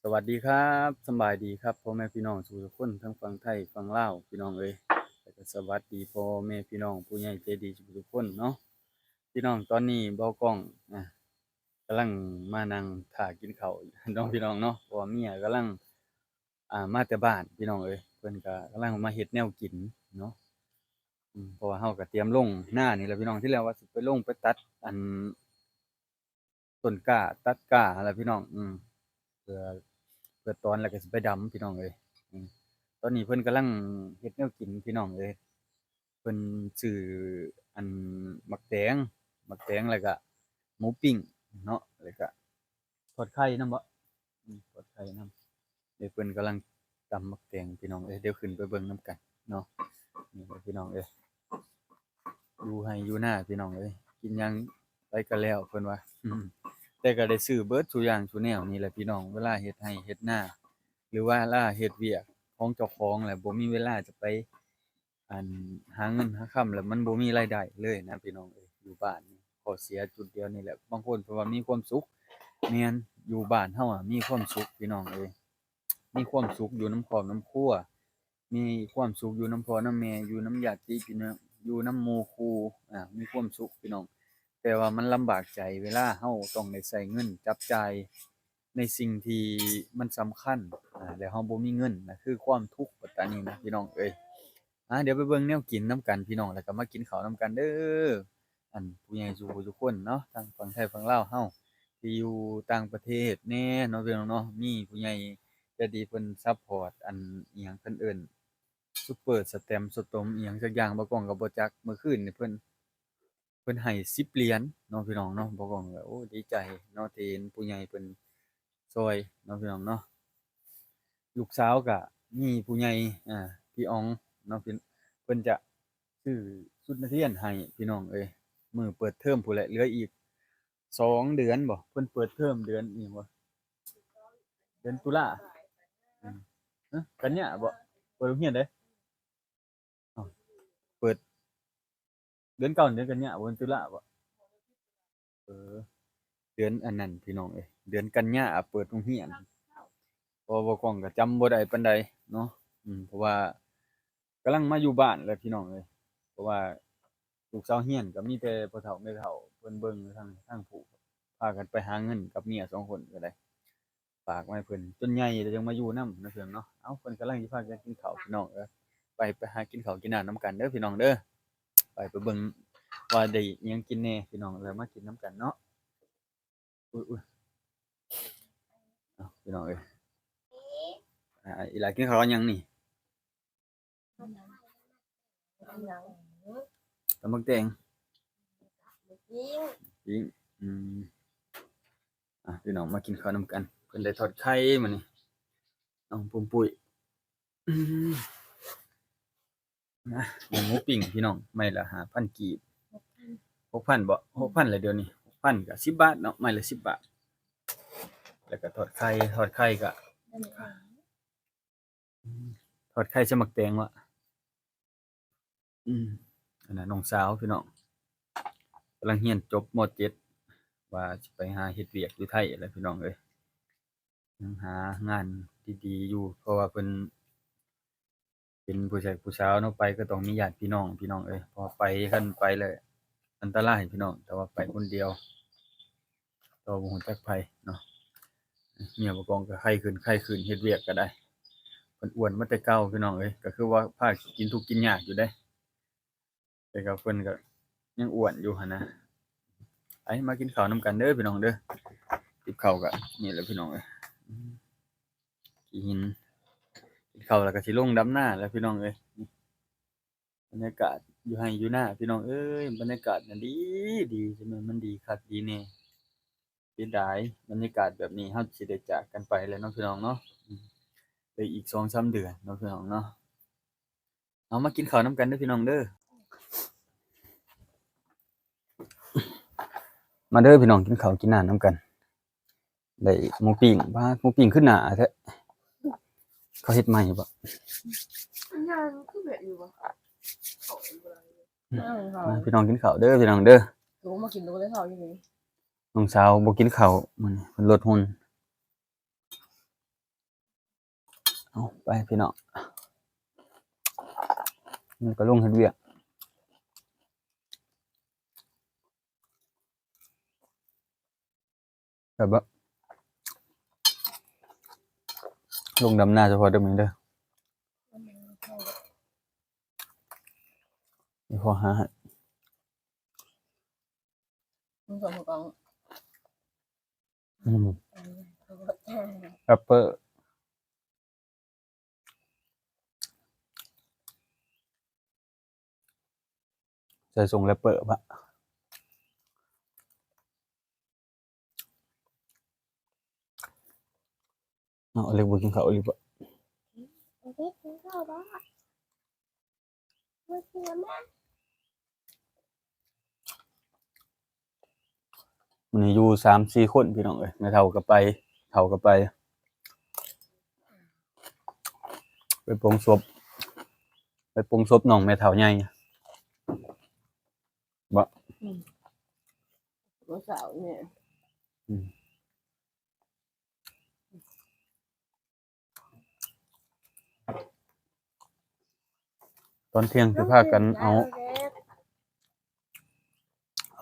สวัสดีครับสำบายดีครับพ่อแม่พี่น้องทุกคนทั้งฝั่งไทยฝั่งลาวพี่น้องเอ้ยแล้วก็สวัสดีพ่อแม่พี่น้องผู้ใหญ่ใจดีทุกคนเนาะพี่น้องตอนนี้เบากล้องอ่ะกำลังมานั่งท่ากินข้าวน้องพี่น้องเนาะเพราะว่าเมียกำลังมาแต่บ้านพี่น้องเอ้ยเพิ่นก็กำลังมาเฮ็ดแนวกินเนาะเพราะว่าเฮาก็เตรียมลงหน้านี่แหละพี่น้องที่แล้วว่าสิไปลงไปตัดอันต้นกล้าตัดกล้าหั้นล่ะพี่น้องเพื่อตอนแล้วก็สิไปดำพี่น้องเอ้ยอืมตอนนี้เพิ่นกำลังเฮ็ดแนวกินพี่น้องเอ้ยเพิ่นซื้ออันมักแตงแล้วก็หมูปิ้งเนาะแล้วก็ทอดไข่นำบ่ทอดไข่นำเดี๋ยวเพิ่นกำลังตำมักแตงพี่น้องเอ้ยเดี๋ยวขึ้นไปเบิ่งนำกันเนาะนี่แหละพี่น้องเอ้ยอยู่ไร่อยู่นาพี่น้องเอ้ยกินหยังไปก็แล้วเพิ่นว่าแต่ก็ได้ซื้อเบิดซุอย่างซุแนวนี่แหละพี่น้องเวลาเฮ็ดไร่เฮ็ดนาหรือว่าเวลาเฮ็ดเวียกของเจ้าของแหละบ่มีเวลาจะไปอั่นหาเงินหาค่ำแล้วมันบ่มีรายได้เลยนะพี่น้องเอ้ยอยู่บ้านนี่ข้อเสียจุดเดียวนี่แหละบางคนเพิ่นว่ามีความสุขแม่นอยู่บ้านเฮาอะมีความสุขพี่น้องเอ้ยมีความสุขอยู่นำครอบนำครัวมีความสุขอยู่นำพ่อนำแม่อยู่นำญาติพี่น้องอยู่นำหมู่คู่มีความสุขพี่น้อง แต่ว่ามันลำบากใจเวลาเราต้องได้ใช้เงินจับจ่ายในสิ่งที่มันสำคัญแล้วเราบ่มีเงินน่ะคือความทุกข์ปัตตานีนะพี่น้องเอ้ยเดี๋ยวไปเบิ่งแนวกินนำกันพี่น้องแล้วก็มากินข้าวนำกันเด้อผู้ใหญ่ซุผู้ซุคนเนาะทั้งฝั่งไทยฝั่งลาวเราที่อยู่ต่างประเทศแหน่เนาะพี่น้องเนาะมีผู้ใหญ่ใจดีเพิ่นซัปพอร์ตอิหยังเพิ่นเอิ้นซุปเปอร์สแตมป์สตมอิหยังสักอย่างบ่ก้องก็บ่จักเมื่อคืนนี่เพิ่นให้10 เหรียญเนาะพี่น้องเนาะบ่ก้องก็โอ้ดีใจเนาะที่เห็นผู้ใหญ่เพิ่นช่วยเนาะพี่น้องเนาะลูกสาวก็มีผู้ใหญ่พี่อ๋องเนาะเพิ่นจะซื้อชุดนักเรียนให้พี่น้องเอ้ยมื้อเปิดเทอมพู้นแหละเหลืออีก2 เดือนบ่เพิ่นเปิดเทอมเดือนอิหยังวะเดือนตุลาอืมกันยาบ่เปิดโรงเรียนเด้อ้าวเปิดเดือนเก้าเดือนกันยาบ่เดือนตุลาบ่เออ เดือนอันนั้นพี่น้องเอ้ยเดือนกันยาเปิดโรงเรียนเพราะว่าบ่กล้องก็จำบ่ได้ปานใดเนาะเพราะว่ากำลังมาอยู่บ้านแหละพี่น้องเอ้ยเพราะว่าลูกสาวเรียนก็มีแต่พ่อเฒ่าแม่เฒ่าเพิ่นเบิ่งอยู่ทางผู้พากันไปหาเงินกับเมีย2 คนก็ได้ฝากมาให้เพิ่นจนใหญ่แล้วยังมาอยู่นำเนาะเพิ่นเนาะเอ้าเพิ่นกำลังสิพากันกินข้าวพี่น้องไปหากินข้าวกินน้ำนำกันเด้อพี่น้องเด้อไปเบิ่งว่าได้อิหยังกินแหน่พี่น้องแล้วมากินนำกันเนาะอุ๊ยๆอ้าวพี่น้องเอ้ย อีหลากินข้าวกับหยังนี่ตำบักแตงปิ้งอืมพี่น้องมากินข้าวนำกันเพิ่นได้ทอดไข่มื้อนี้น้องปุ้มปุ้ยอืมหมูปิ้งพี่น้องไม้ละ5,000กีบ6,000บ่6,000แล้วเดี๋ยวนี้6,000ก็10 บาทเนาะไม้ละ10 บาทแล้วก็ทอดไข่ก็ทอดไข่ใส่บักแตงวะอืมอันนั้นน้องสาวพี่น้องกำลังเรียนจบม.7ว่าสิไปหาเฮ็ดเวียกอยู่ไทแหละพี่น้องเอ้ยยังหางานดีๆอยู่เพราะว่าเพิ่น เป็นผู้ชายผู้สาวเนาะไปก็ต้องมีญาติพี่น้องเอ้ยเพราะว่าไปคันไปแล้วอันตรายพี่น้องแต่ว่าไปคนเดียวเราบ่รู้จักไผเนาะเมียบ่กองก็ไข้ขึ้นเฮ็ดเวียกก็ได้เพิ่นอ้วนมาแต่เก่าพี่น้องเอ้ยก็คือว่าพากินทุกข์กินยากอยู่เดะแต่ก็เพิ่นก็ยังอ้วนอยู่หั้นนะไปมากินข้าวนำกันเด้อพี่น้องเด้อกับข้าวก็นี่แหละพี่น้องเอ้ยอืมขี้หินกินข้าวแล้วก็สิลงดำนาแหล้วพี่น้องเอ้ย บรรยากาศอยู่ไร่อยู่นาพี่น้องเอ้ยบรรยากาศน่ะดีจังแม่นมันดีคักดีแน่เสียดายบรรยากาศแบบนี้เราสิได้จากกันไปแล้วเนาะพี่น้องเนาะเหลืออีก2-3 เดือนเนาะพี่น้องเนาะเอามากินข้าวนำกันเด้อพี่น้องเด้อมาเด้อพี่น้องกินข้าวกินน้ำนำกันได้หมูปิ้งป๊าดหมูปิ้งคือหนาแท้เขาเฮ็ดใหม่บ่ยังคือแบบอยู่บ่เขาอยู่บ่ได้มาพี่น้องกินข้าวเด้อพี่น้องเด้อหนูมากินดูได้เขาอยู่นี่น้องสาวบ่กินข้าวมื้อนี้เพิ่นลดหุ่น เอาไปพี่น้องมันก็ลงเฮ็ดเวียกแบบว่าลงดำหน้าเฉพาะเดิมนี้เด้อมีพอหาให้ มึงส่งของ อืมแรปเปอร์ใส่ส่งแรปเปอร์ปะเอาเล็กบุกินข้าวอีกปะ โอเคกินข้าวบ้างมาเสียแม่ มันนี้อยู่3-4 คนพี่น้องเอ้ยไม่เท่ากับไปเท่ากับไปไปปลงศพไปปลงศพน้องแม่เฒ่าใหญ่บ่ ลูกสาวเนี่ย ตอนเที่ยงสิพากันเอา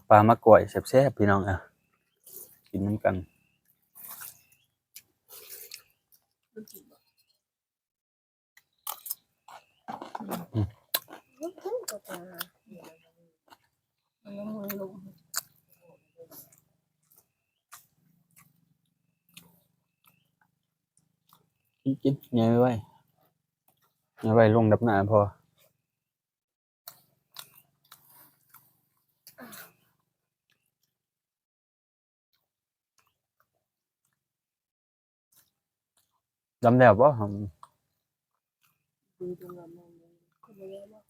ปลามาก่อยแซ่บๆพี่น้องอ่ะกินน้ำกันกินๆอย่าไว้อย่าไว้ลงดับหน้าพอดำแล้วบ่หำ ดูตรงนั้นก็ไม่ได้ว่า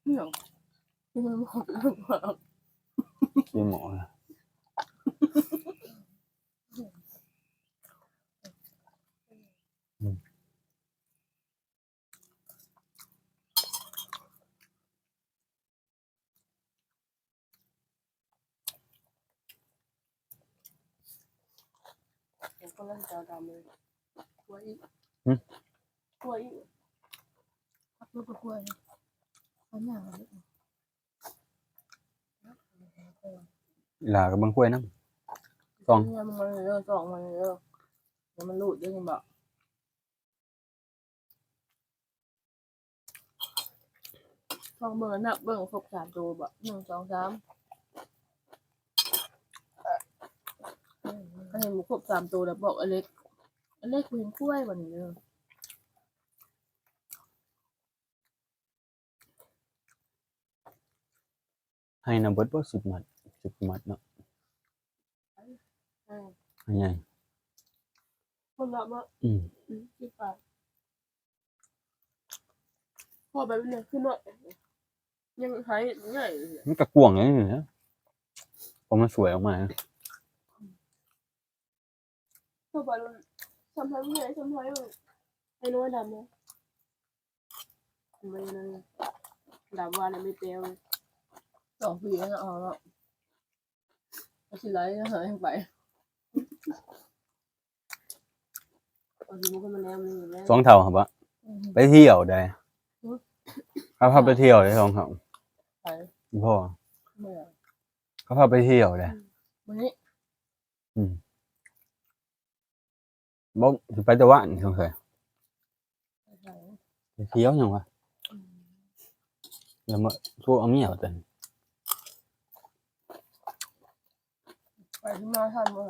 เนี่ยที่มันบอกเรื่องว่า ขี้หมอนะ ผมก็เล่นจอดำเลยกล้วยกล้วยพักลูกกล้วยเขาหนาเลย หลากับเบิ่งกล้วยนำ เนี่ยมันเยอะสองมันเยอะแล้วมันรูดด้วยกันบอกลองเบิ่งนับเบิ่งครบ3 ตัวบ่1 2 3อันนี้หมูครบ3 ตัวแล้วบอกอเล็กเห็นกล้วยวันนี้เด้อ ให้นำเบิดบ่10 มัด10 มัดเนาะให้ใหญ่ คนละว่า คิดไปพอแบบนี้ขึ้นว่ายังใช้ง่ายเลย มันก็กว้างอย่างนี้นะพอมันสวยออกมานะ พอแบบทำให้ง่ายทำให้ไอ้น้อยดำเนี่ยไม่นั่นดำวันไม่เตียว2 ปีแล้วอ๋อแล้วสิไลหายไปบางทีมันก็มาแนวนึงแล้ว 2 เท่าครับบ่ไปเที่ยวได้เขาพาไปเที่ยวได้2 เท่า ไป พ่อ เมื่อ เขาพาไปเที่ยวได้ วันนี้ บ่สิไปแต่ว่านสงสัย ไป ไปเที่ยวหยังวะแล้วมาสู้เอาเมียว่าซั่น ไปที่มาทันเมื่อ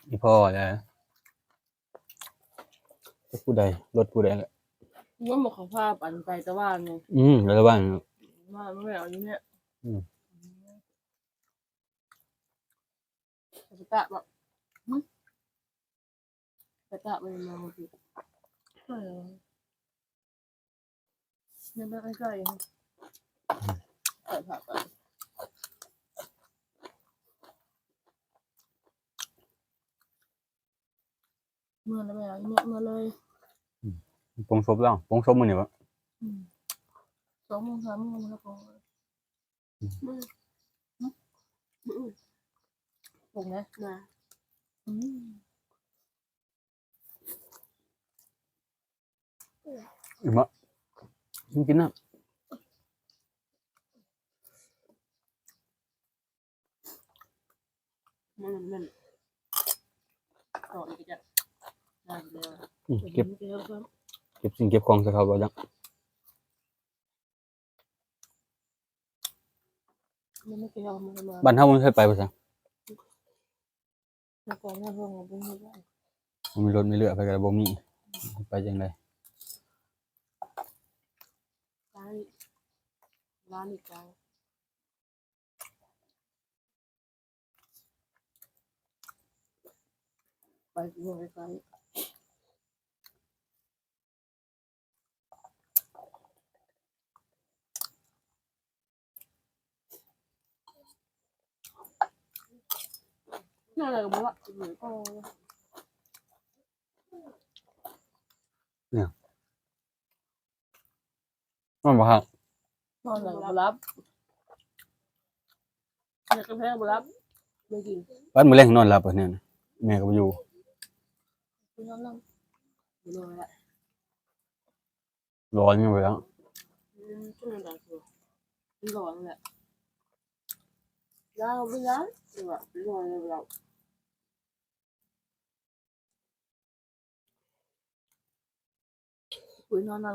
อีพ่อแหละจักผู้ใดรถผู้ใดแหละ ว่าหมดของภาพอันไปแต่ว่าเนี่ย แล้วบ้าน ว่าไม่เอาอยู่เนี่ยไปตะแบบไปตะไปมาหมดเลยยังไม่ใกล้ๆใส่ผักไปเมื่อแล้วไม่เอาเนี่ยเมื่อเลย ปงศพแล้วปงศพมื้อนี้บ่ 2 โมง 3 โมงแล้วพอมือปงนะมา อิ่มละกินน้ำ มันต่ออีกจะได้แล้ว เก็บ เดี๋ยวครับ เก็บสิ่งเก็บของใส่เขาบ่จัง มันไม่เคยเอามา บ้านเฮามันเคยไปบ่ซะ แล้วก่อนหน้าห้องเราไม่ได้ มันมีรถมีเรือไปก็บ่มีไปจังได๋ ร้านอีกไกลไปเมืองไกลนั่นแหละก็บอกว่าเหมือนก็ มันบ่ฮัก นอนหลังมารับอยากกระแพงมารับไม่กิน บ้านมื้อแลงนอนหลับบ่เนี่ยนะแม่ก็บ่อยู่ ไม่นอนนั่งไม่นอนละ ร้อนอยู่แล้ว ช่วงนั้นคือมันร้อนแหละแล้วไม่ร้อนหรือว่าร้อนเราคุยนอนนั่ง